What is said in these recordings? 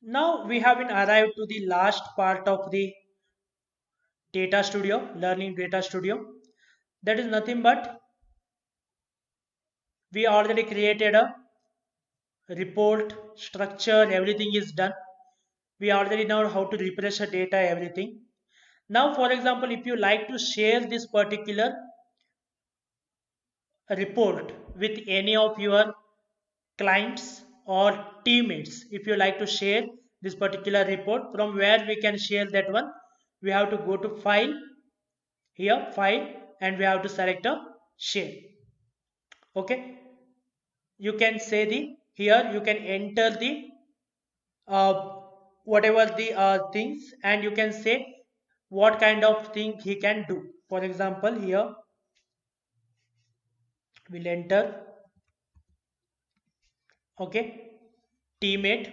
Now we have been arrived to the last part of the data studio, learning data studio. That is nothing but we already created a report structure, everything is done. We already know how to refresh the data, everything. Now, for example, if you like to share this particular report with any of your clients or teammates, if you like to share this particular report, from where we can share that one, we have to go to file, here file, and we have to select a share. Okay, you can say the, here you can enter the uh, whatever the things, and you can say what kind of thing he can do. For example, here we'll enter, okay, teammate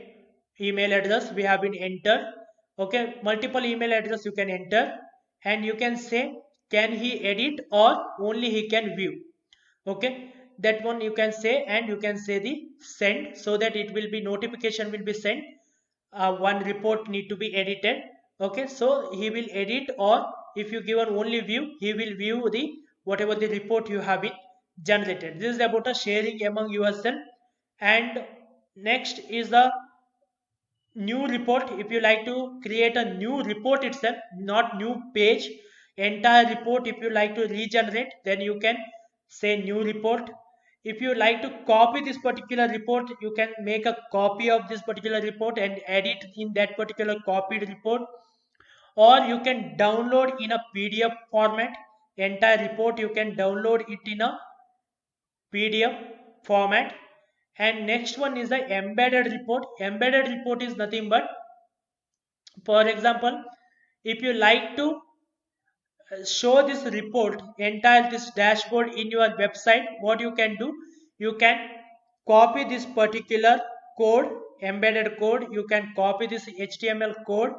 email address we have been entered. Okay, multiple email address you can enter, and you can say can he edit or only he can view. Okay, that one you can say, and you can say the send, so that it will be notification will be sent. One report need to be edited. Okay, so he will edit, or if you give an only view, he will view the whatever the report you have been generated. This is about a sharing among yourself. And next is the new report. If you like to create a new report itself, not new page, entire report, if you like to regenerate, then you can say new report. If you like to copy this particular report, you can make a copy of this particular report and edit in that particular copied report. Or you can download in a PDF format, entire report you can download it in a PDF format. And next one is the embedded report. Embedded report is nothing but, for example, if you like to show this report, entire this dashboard in your website, what you can do, you can copy this particular code, embedded code, you can copy this HTML code,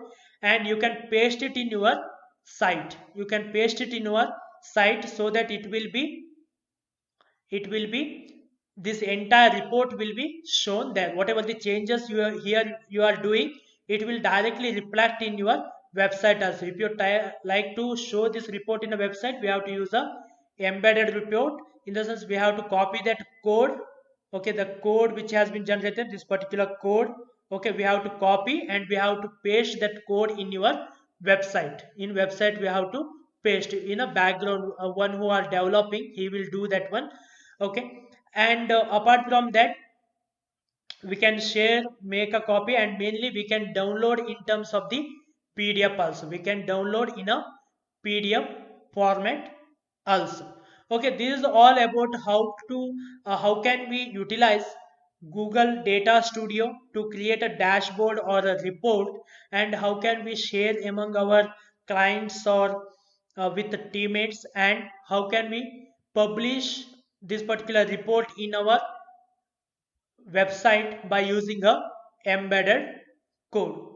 and you can paste it in your site. You can paste it in your site, so that it will be this entire report will be shown there. Whatever the changes you are here you are doing, it will directly reflect in your website also. If you like to show this report in a website, we have to use a embedded report. In the sense, we have to copy that code. Okay, the code which has been generated, this particular code, okay, we have to copy and we have to paste that code in your website. In website we have to paste in a background, one who are developing, he will do that one. Okay, and apart from that, we can share, make a copy, and mainly we can download in terms of the PDF also. We can download in a PDF format also. Okay, this is all about how can we utilize Google Data Studio to create a dashboard or a report, and how can we share among our clients or with the teammates, and how can we publish this particular report in our website by using a embedded code.